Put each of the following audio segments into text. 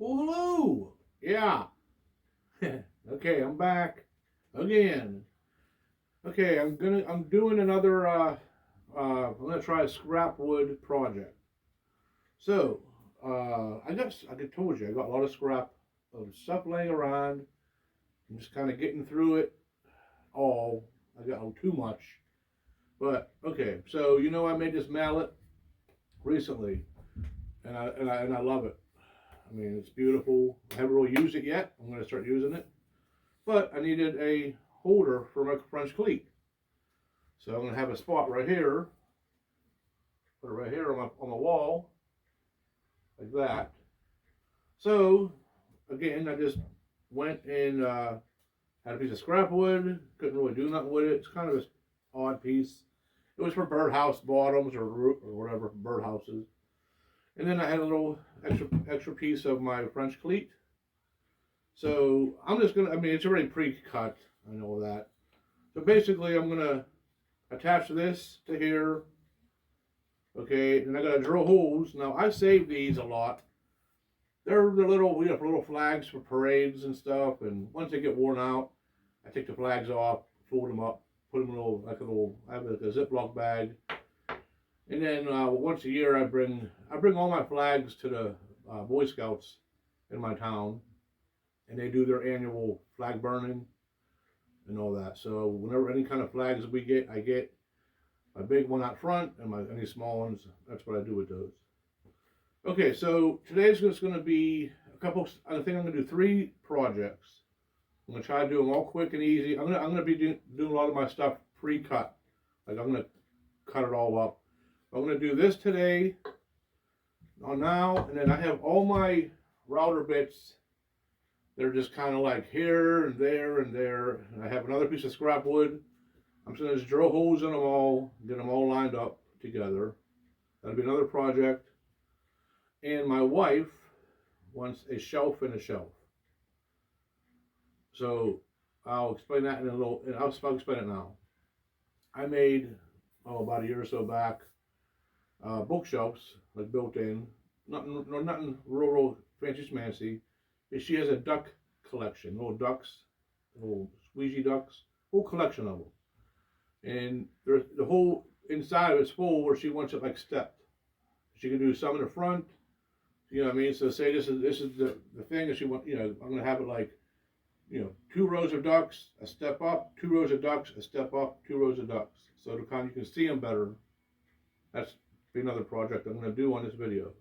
Well, hello. Yeah. Okay, I'm back again. Okay, I'm doing another I'm gonna try a scrap wood project. So, I told you I got a lot of scrap of stuff laying around. I'm just kind of getting through it all. I got too much. But okay, so I made this mallet recently and I love it. I mean, it's beautiful. I haven't really used it yet. I'm gonna start using it. But I needed a holder for my French cleat. So I'm going to have a spot right here, put it right here on my wall, like that. So again, I just went and had a piece of scrap wood. Couldn't really do nothing with it. It's kind of an odd piece. It was for birdhouse bottoms or whatever, birdhouses. And then I had a little extra piece of my French cleat. So I'm just gonna. I mean, it's already pre-cut. I know that. So basically, I'm gonna attach this to here. Okay, and I gotta drill holes. Now I save these a lot. They're the little we have little flags for parades and stuff. And once they get worn out, I take the flags off, fold them up, put them in I have like a Ziploc bag. And then once a year, I bring all my flags to the Boy Scouts in my town, and they do their annual flag burning and all that. So whenever any kind of flags we get, I get my big one out front and any small ones. That's what I do with those. Okay, so today's just going to be I think I'm going to do 3 projects. I'm going to try to do them all quick and easy. I'm going to be doing a lot of my stuff pre-cut. Like I'm going to cut it all up. I'm going to do this today, now, and then I have all my router bits. They're just kind of like here and there and there. And I have another piece of scrap wood. I'm just going to drill holes in them all, get them all lined up together. That'll be another project. And my wife wants a shelf and a shelf. So I'll explain that in a little, and I'll explain it now. I made, about a year or so back, bookshelves, like built in. Nothing real fancy schmancy. She has a duck collection, little ducks, little squeegee ducks, whole collection of them. And the whole inside of it's full where she wants it like stepped. She can do some in the front, you know what I mean? So say this is the thing that she want, I'm gonna have it like, 2 rows of ducks, a step up, 2 rows of ducks, a step up, 2 rows of ducks. So you can see them better. That's be another project I'm gonna do on this video.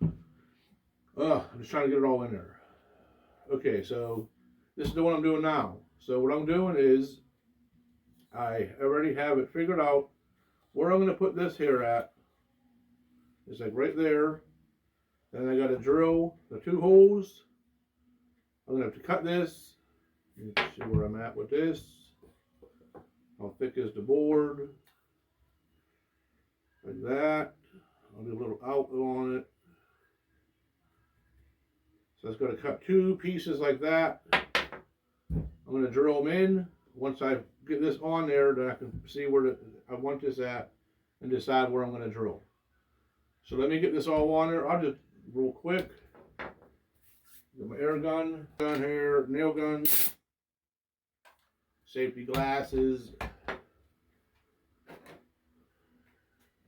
I'm just trying to get it all in there. Okay, so this is the one I'm doing now. So what I'm doing is I already have it figured out where I'm going to put this here at. It's like right there. Then I got to drill the 2 holes. I'm going to have to cut this. Let's see where I'm at with this. How thick is the board? Like that. I'll do a little outlet on it. So it's going to cut 2 pieces like that. I'm going to drill them in. Once I get this on there, then I can see where I want this at and decide where I'm going to drill. So let me get this all on there. I'll just real quick get my air gun here, nail gun, safety glasses.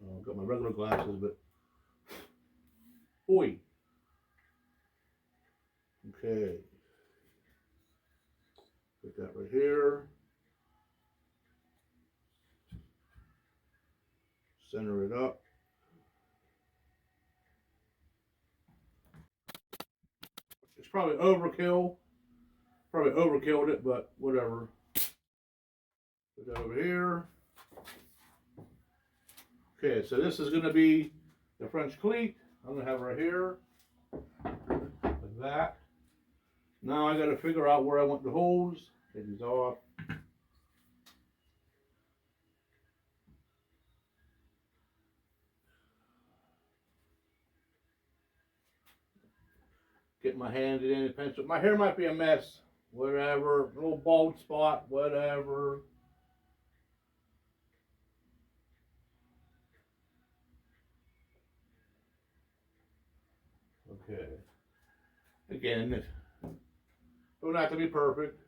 I've got my regular glasses, but oi. Okay. Put that right here. Center it up. It's probably overkill. Probably overkilled it, but whatever. Put that over here. Okay, so this is going to be the French cleat. I'm going to have it right here. Like that. Now I got to figure out where I want the holes. Take these off. Get my hand in the pencil. My hair might be a mess. Whatever. A little bald spot. Whatever. Okay. again, it don't have to be perfect.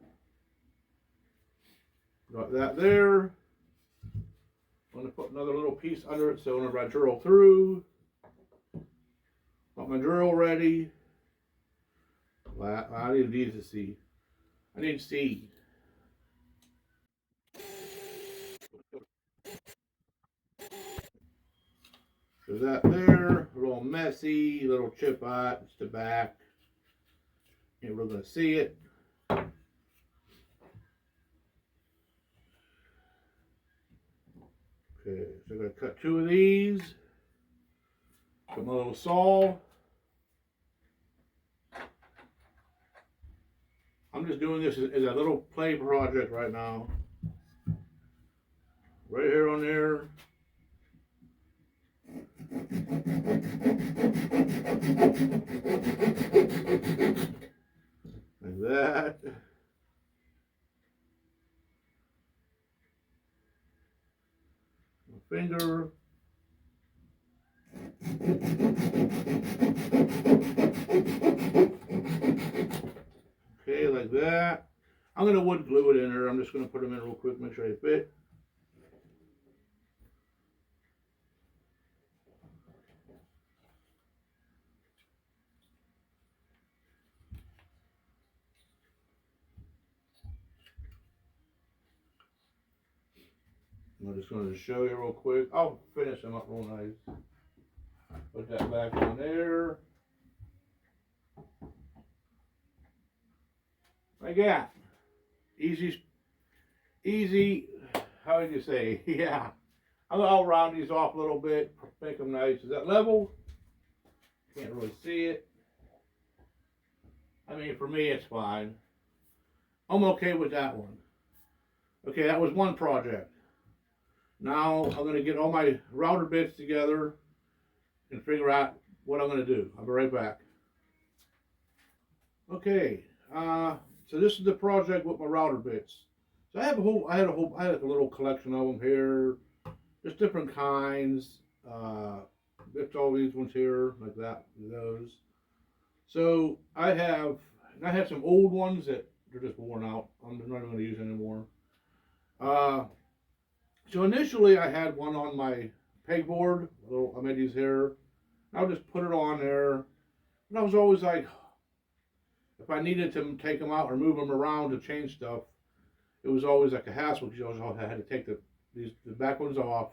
Got that there. I'm going to put another little piece under it so whenever I drill through, got my drill ready. Well, I need these to see. I need seed. So that there, a little messy, a little chip out, it's the back. And we're going to see it. Okay, so I'm going to cut 2 of these. Got my little saw. I'm just doing this as a little play project right now. Right here on there. Like that. My finger. Okay, like that. I'm going to wood glue it in there. I'm just going to put them in real quick, make sure they fit. I'm just going to show you real quick. I'll finish them up real nice. Put that back on there. Like that. Easy, how would you say? Yeah. I'll round these off a little bit, make them nice. Is that level? Can't really see it. I mean, for me, it's fine. I'm okay with that one. Okay, that was one project. Now I'm going to get all my router bits together and figure out what I'm going to do. I'll be right back. Okay, so this is the project with my router bits. So I had a little collection of them here, just different kinds. It's all these ones here, like that, those. So I have some old ones that they're just worn out. I'm not going to use anymore. So initially I had one on my pegboard. I made these here. I'll just put it on there. And I was always like, if I needed to take them out or move them around to change stuff, it was always like a hassle because you always had to take the back ones off,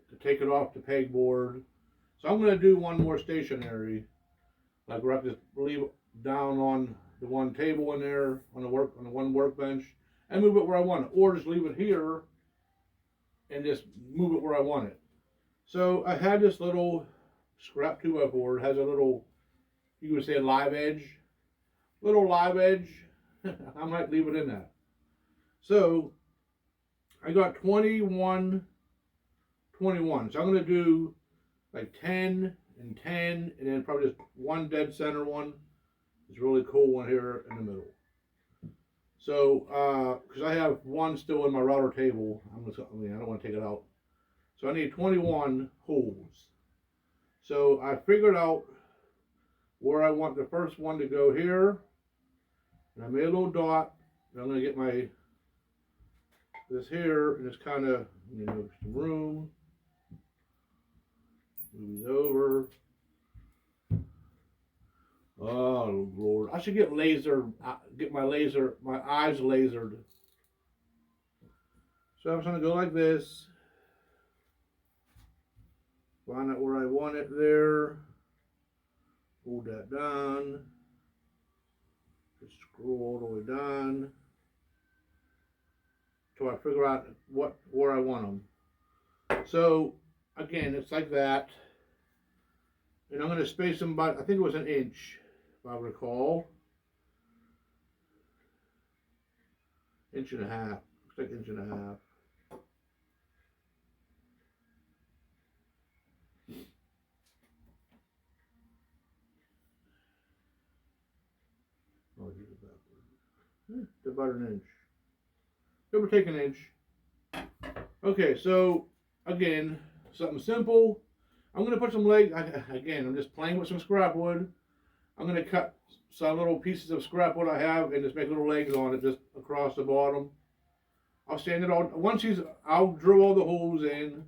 to take it off the pegboard. So I'm going to do one more stationary, like where I just leave it down on the one table in there on the one workbench and move it where I want it, or just leave it here and just move it where I want it. So I had this little scrap 2x4. It has a little, you would say, live edge. Little live edge. I might leave it in that. So I got 21. So I'm going to do like 10 and 10, and then probably just one dead center one. It's a really cool one here in the middle. So, because I have one still in my router table, I don't want to take it out. So I need 21 holes. So I figured out where I want the first one to go here. And I made a little dot. And I'm going to get this here, and it's kind of, some room. Move these over. Oh Lord, I should get my eyes lasered. So I'm just gonna go like this. Find out where I want it there. Hold that down. Just scroll all the way down till I figure out where I want them. So again, it's like that. And I'm going to space them about, I think it was an inch, if I recall. Inch and a half. Looks like inch and a half. Oh, here's the backward. It's about an inch. Give or take an inch. Okay, so again, something simple. I'm going to put some legs, again, I'm just playing with some scrap wood. I'm going to cut some little pieces of scrap wood I have and just make little legs on it just across the bottom. I'll sand it all. I'll drill all the holes in,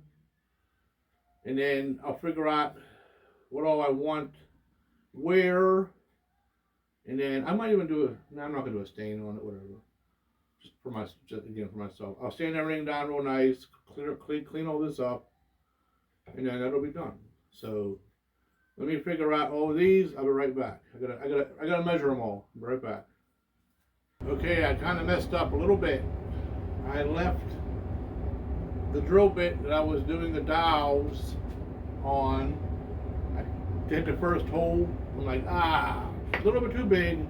and then I'll figure out what all I want, where, and then I might even do a. No, I'm not gonna do a stain on it. Whatever. Just again for myself. I'll sand everything down real nice, clean all this up, and then that'll be done. So let me figure out all of these. I'll be right back. I gotta measure them all. I'll be right back. Okay, I kind of messed up a little bit. I left the drill bit that I was doing the dowels on. I did the first hole. I'm like, a little bit too big,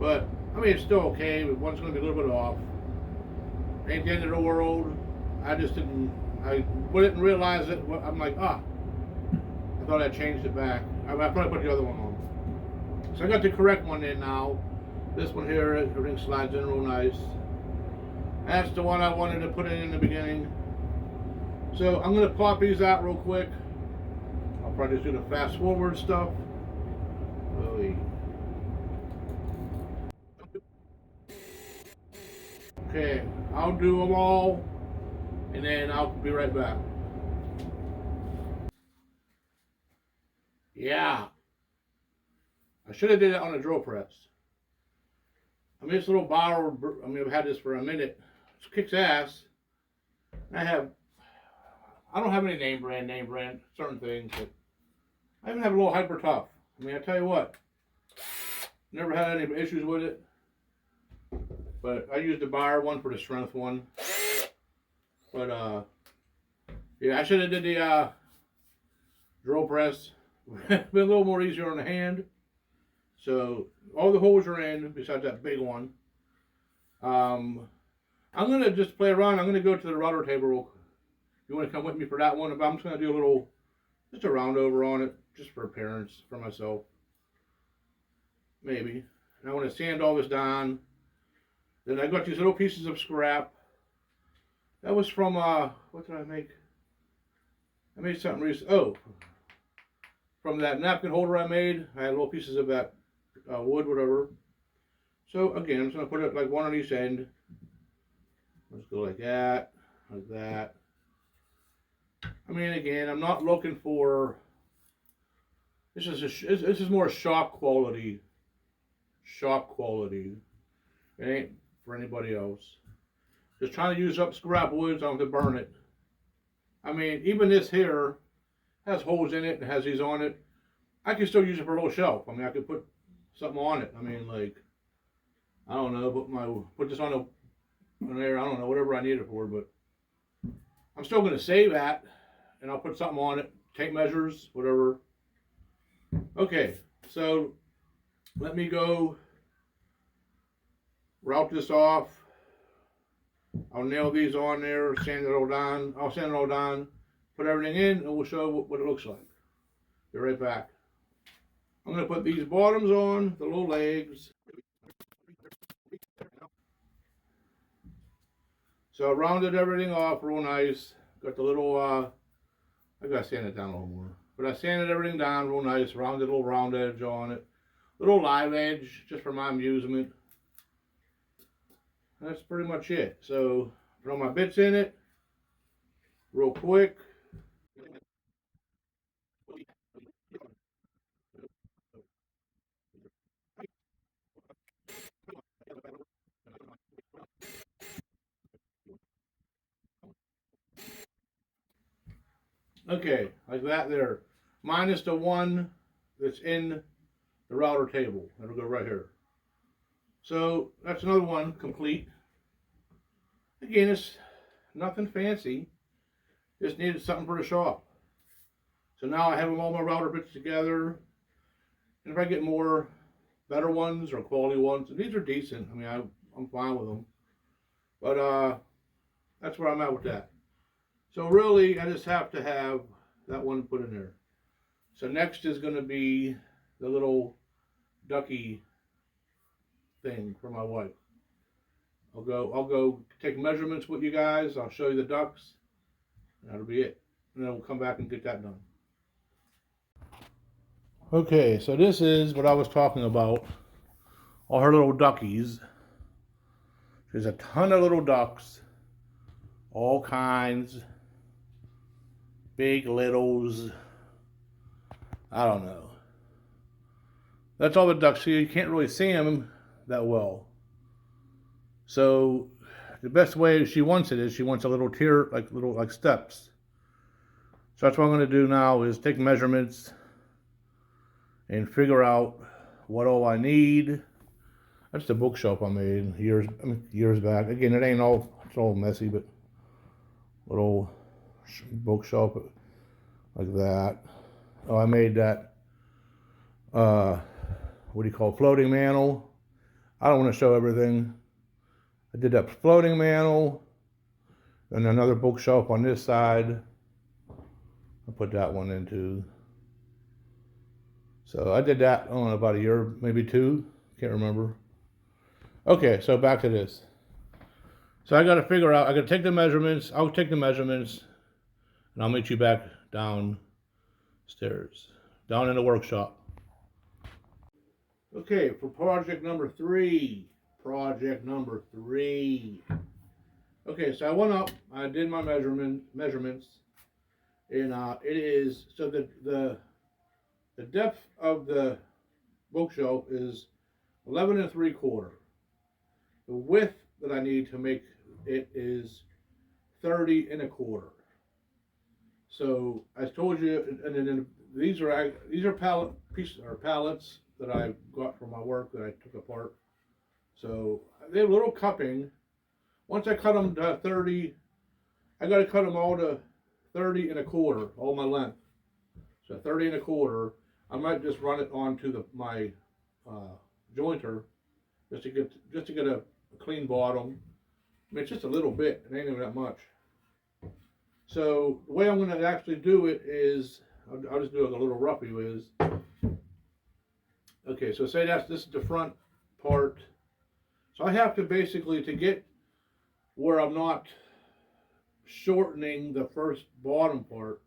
but I mean, it's still okay, but one's going to be a little bit off. Ain't the end of the world. I didn't realize it. I'm like, I thought I changed it back. I probably put the other one on. So I got the correct one in now. This one here, everything slides in real nice. That's the one I wanted to put in the beginning. So I'm going to pop these out real quick. I'll probably just do the fast forward stuff. Okay, I'll do them all, and then I'll be right back. Yeah, I should have did it on a drill press. I mean, this little bottle, I've had this for a minute. It kicks ass. I don't have any name brand, certain things, but I even have a little Hyper Tough. I mean, I tell you what, never had any issues with it. But I used the Buyer one for the strength one. But yeah, I should have did the drill press. Been a little more easier on the hand. So all the holes are in besides that big one. I'm gonna just play around. I'm gonna go to the router table. You want to come with me for that one? But I'm just gonna do just a round over on it, just for appearance, for myself. Maybe. And I want to sand all this down. Then I got these little pieces of scrap. That was from, what did I make? I made something recent. Oh, from that napkin holder I made. I had little pieces of that wood, whatever. So again, I'm just going to put it like one on each end. Let's go like that, like that. I mean, again, I'm not looking for, this is more shop quality. Shop quality. It ain't for anybody else. Just trying to use up scrap woods. I don't have to burn it. I mean, even this here has holes in it and has these on it. I can still use it for a little shelf. I mean, I could put something on it. I mean, like, I don't know, put this on there. I don't know, whatever I need it for, but I'm still going to save that, and I'll put something on it, tape measures, whatever. Okay, so let me go route this off. I'll nail these on there, sand it all down. I'll sand it all down, put everything in, and we'll show what it looks like. Be right back. I'm going to put these bottoms on, the little legs. So I rounded everything off real nice. Got the little, I got to sand it down a little more. But I sanded everything down real nice, rounded a little round edge on it. Little live edge, just for my amusement. That's pretty much it. So, throw my bits in it, real quick. Okay, like that there. Minus the one that's in the router table. That'll go right here. So, that's another one complete. Again, it's nothing fancy. Just needed something for the shop. So now I have all my router bits together. And if I get more better ones or quality ones, these are decent. I mean, I'm fine with them. But that's where I'm at with that. So really, I just have to have that one put in there. So next is going to be the little ducky thing for my wife. I'll go take measurements with you guys. I'll show you the ducks. That'll be it. And then we'll come back and get that done. Okay, so this is what I was talking about. All her little duckies. There's a ton of little ducks. All kinds. Big, littles. I don't know. That's all the ducks. So you can't really see them that well. So the best way she wants it is she wants a little tier, like little like steps. So that's what I'm going to do now is take measurements and figure out what all I need. That's the bookshelf I made years back. Again, it ain't all, it's all messy, but little bookshelf like that. Oh, I made that, what do you call it, floating mantle. I don't want to show everything. I did that floating mantle and another bookshelf on this side. I put that one into. So I did that, I don't know, about a year, maybe two. Can't remember. Okay, so back to this. So I got to figure out, I got to take the measurements. I'll take the measurements and I'll meet you back downstairs, down in the workshop. Okay, for project number three. Okay, so I went up, I did my measurements, and it is, so the depth of the bookshelf is 11 3/4. The width that I need to make it is 30 1/4. So I told you, and then these are pallets that I got from my work that I took apart. So they have a little cupping. Once I cut them to 30, I got to cut them all to 30 1/4, all my length. So 30 1/4. I might just run it onto my jointer just to get a clean bottom. I mean, it's just a little bit. It ain't even that much. So the way I'm going to actually do it is, I'll just do it a little roughly. Is okay. So say this is the front part. So I have to basically, to get where I'm not shortening the first bottom part,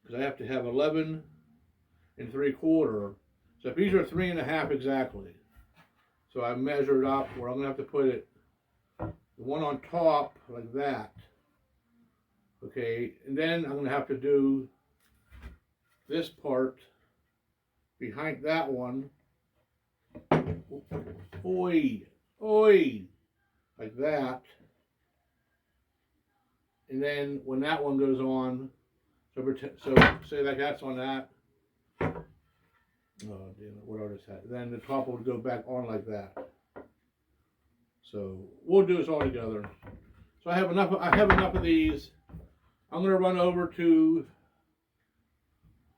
because I have to have 11 3/4. So if these are 3 1/2 exactly, so I measured up where I'm gonna have to put it, the one on top like that. Okay, and then I'm gonna have to do this part behind that one. Oi, like that. And then when that one goes on, so say like that's on that. Oh, damn it, what artist hat? Then the top will go back on like that. So we'll do this all together. So I have enough of these. I'm gonna run over to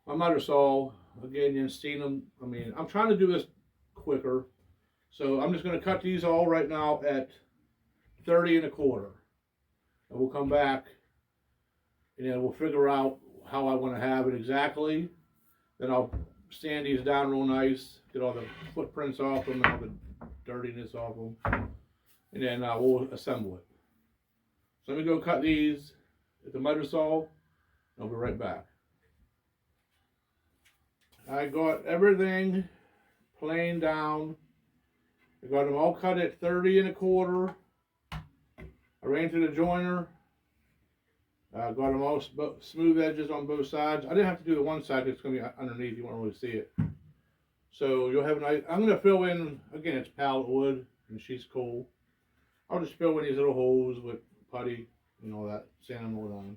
my miter saw again. You've seen them. I mean, I'm trying to do this quicker, so I'm just gonna cut these all right now at 30 1/4, and we'll come back and then we'll figure out how I want to have it exactly. Then I'll sand these down real nice, get all the footprints off them, and all the dirtiness off them, and then we'll assemble it. So let me go cut these at the miter saw, and I'll be right back. I got everything planed down. I got them all cut at 30 1/4. I ran through the joiner. Got them all smooth edges on both sides. I didn't have to do the one side, it's going to be underneath, you won't really see it. So you'll have a nice, I'm going to fill in, again, it's pallet wood, and she's cool. I'll just fill in these little holes with putty and all that, sand them all down.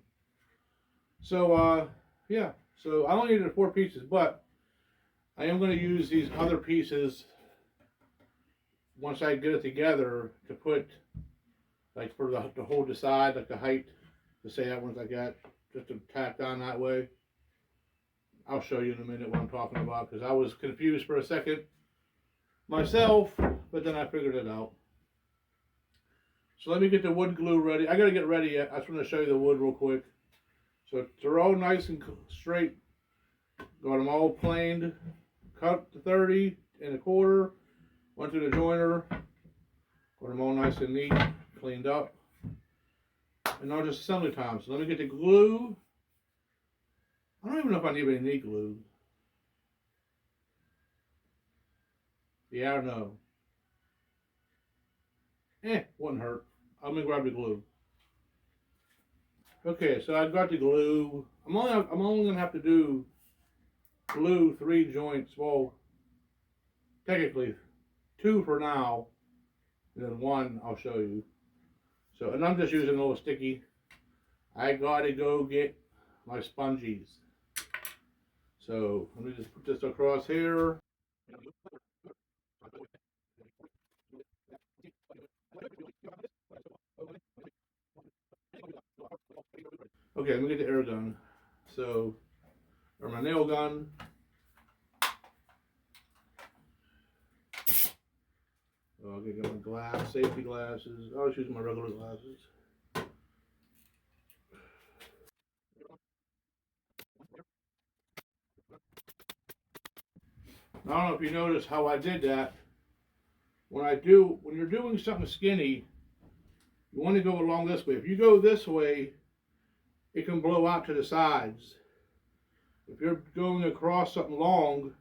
So, yeah, so I only needed 4 pieces, but I am going to use these other pieces once I get it together to put, like for to hold the side, like the height, to say that one's like that, just to tack down that way. I'll show you in a minute what I'm talking about, because I was confused for a second myself, but then I figured it out. So let me get the wood glue ready. I gotta get ready yet. I just want to show you the wood real quick. So they're all nice and straight. Got them all planed, cut to 30 1/4. Went to the joiner. Got them all nice and neat, cleaned up. And now just assembly time. So let me get the glue. I don't even know if I need any glue. Yeah, I know. Wouldn't hurt. I'm gonna grab the glue. Okay, so I got the glue. I'm only gonna have to do glue 3 joints. Well, technically 2 for now, and then 1 I'll show you. So, and I'm just using a little sticky. I gotta go get my sponges. So let me just put this across here. Okay, let me get the air gun. So, or my nail gun. Oh, okay, get my glass, safety glasses. I was using my regular glasses. I don't know if you notice how I did that. When you're doing something skinny, you want to go along this way. If you go this way, it can blow out to the sides. If you're going across something long,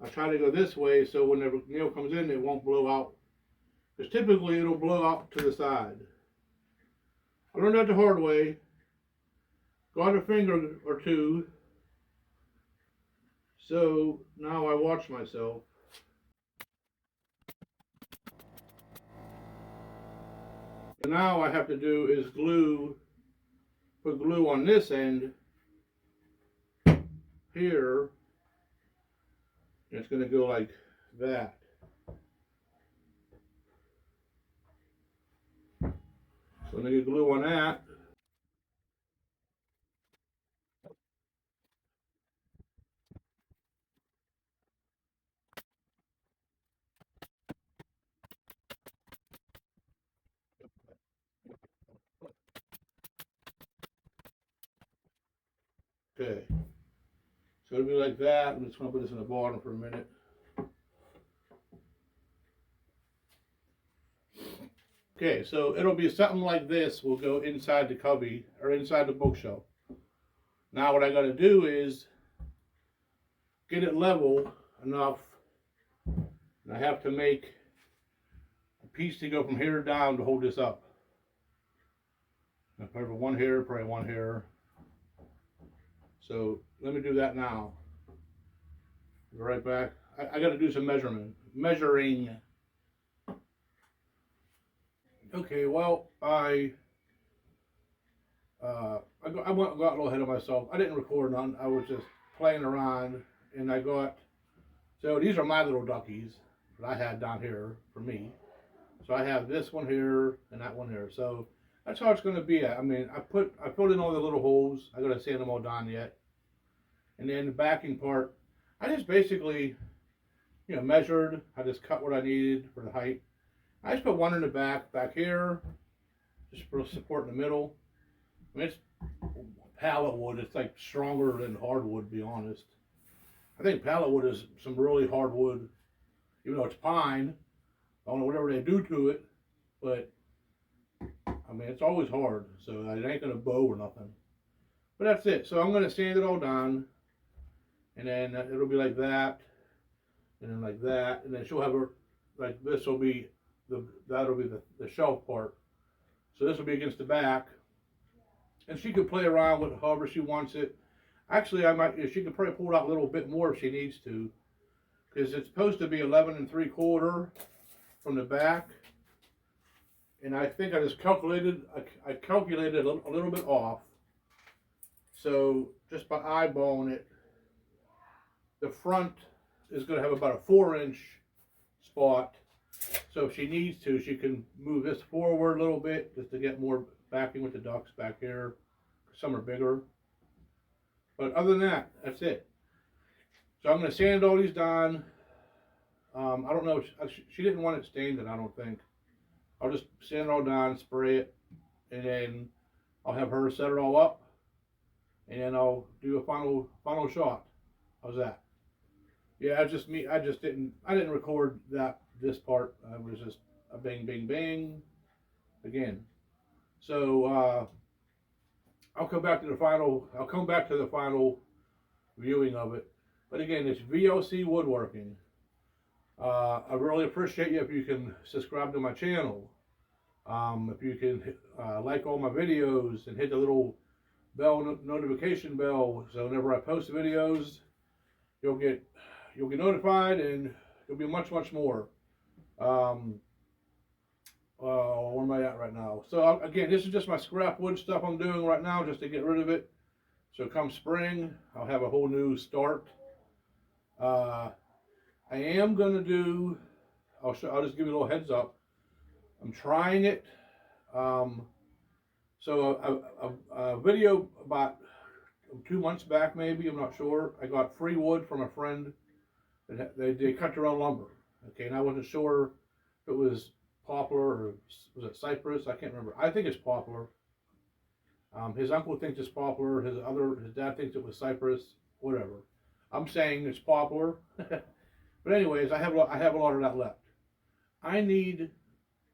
I try to go this way so when the nail comes in, it won't blow out. Because typically it'll blow out to the side. I learned that the hard way. Got a finger or two. So now I watch myself. And now I have to do is put glue on this end here. And it's going to go like that. So I'm going to get glue on that. Okay. So it'll be like that. I'm just going to put this in the bottom for a minute. Okay, so it'll be something like this. Will go inside the cubby or inside the bookshelf. Now what I got to do is get it level enough. And I have to make a piece to go from here down to hold this up. I'll probably 1 here, probably 1 here. So let me do that now. Be right back. I got to do some measuring. Okay, well I got a little ahead of myself. I didn't record none. I was just playing around, and so these are my little duckies that I had down here for me. So I have this one here and that one here. So that's how it's going to be. I mean, I filled in all the little holes. I got to sand them all down yet. And then the backing part, I just basically, measured. I just cut what I needed for the height. I just put one in the back here, just for support in the middle. I mean, it's pallet wood. It's like stronger than hardwood, to be honest. I think pallet wood is some really hard wood, even though it's pine. I don't know whatever they do to it, but I mean, it's always hard, so it ain't gonna bow or nothing. But that's it. So I'm gonna sand it all down, and then it'll be like that, and then like that, and then she'll have her, like this will be that'll be the shelf part. So this will be against the back, and she could play around with it however she wants it. Actually, she could probably pull it out a little bit more if she needs to, because it's supposed to be 11 3/4 from the back, and I think I just calculated a little bit off. So just by eyeballing it, the front is going to have about a 4-inch spot. So if she needs to, she can move this forward a little bit just to get more backing with the ducks back here. Some are bigger. But other than that, that's it. So I'm going to sand all these down. I don't know. She didn't want it stained, I don't think. I'll just sand it all down, spray it, and then I'll have her set it all up, and then I'll do a final shot. How's that? Yeah, I didn't record this part. I was just a bang, bang, bang again. So I'll come back to the final viewing of it. But again, it's VOC Woodworking. I really appreciate you if you can subscribe to my channel. If you can like all my videos and hit the little bell notification bell, so whenever I post videos, you'll get notified, and you'll be much more. Where am I at right now? So again, this is just my scrap wood stuff I'm doing right now, just to get rid of it. So come spring, I'll have a whole new start. I am gonna do. I'll just give you a little heads up. I'm trying it. So a video about 2 months back, maybe, I'm not sure. I got free wood from a friend. They cut their own lumber. Okay, and I wasn't sure if it was poplar or was it cypress. I can't remember. I think it's poplar. His uncle thinks it's poplar. His dad thinks it was cypress. Whatever. I'm saying it's poplar. But anyways, I have a lot of that left. I need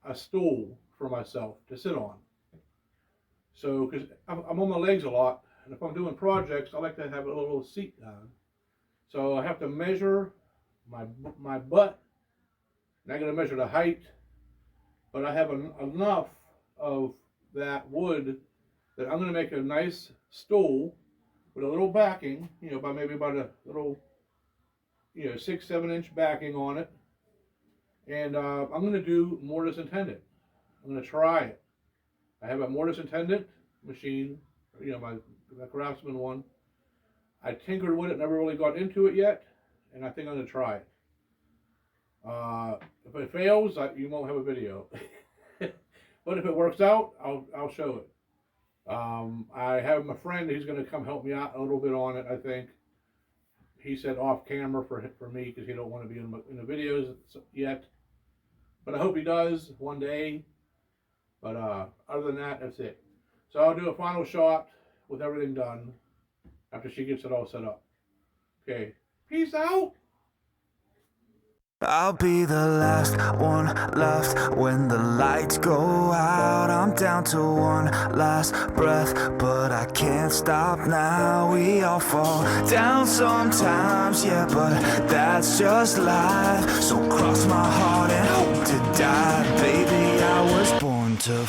a stool for myself to sit on. So, because I'm on my legs a lot, and if I'm doing projects, I like to have a little seat down. So I have to measure my butt, and I got to measure the height. But I have enough of that wood that I'm going to make a nice stool with a little backing, maybe about a little, 6-7 inch backing on it. And I'm going to do mortise and tenon. I'm going to try it. I have a mortise and tenon machine, my Craftsman one. I tinkered with it, never really got into it yet, and I think I'm going to try it. If it fails, you won't have a video. But if it works out, I'll show it. I have my friend who's going to come help me out a little bit on it, I think. He said off camera for me, because he don't want to be in the videos yet. But I hope he does one day. But other than that, that's it. So I'll do a final shot with everything done after she gets it all set up. Okay, peace out. I'll be the last one left when the lights go out. I'm down to one last breath, but I can't stop now. We all fall down sometimes, yeah, but that's just life. So cross my heart and hope to die. Baby, I was born to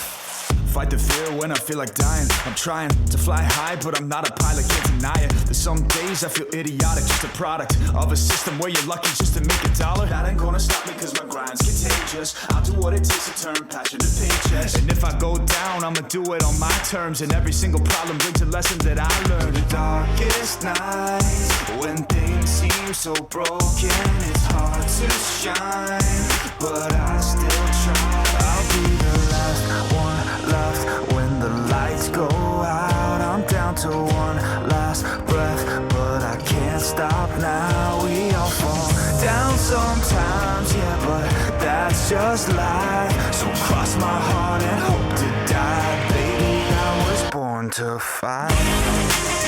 fight the fear when I feel like dying. I'm trying to fly high, but I'm not a pilot, can't deny it. There's some days I feel idiotic, just a product of a system where you're lucky just to make a dollar. That ain't gonna stop me, cause my grind's contagious. I'll do what it takes to turn passion to paychecks. And if I go down, I'ma do it on my terms. And every single problem brings a lesson that I learned. The darkest nights, when things seem so broken, it's hard to shine, but I still try. I'll be the last one left when the lights go out. I'm down to one last breath, but I can't stop now. We all fall down sometimes, yeah, but that's just life. So cross my heart and hope to die. Baby, I was born to fight.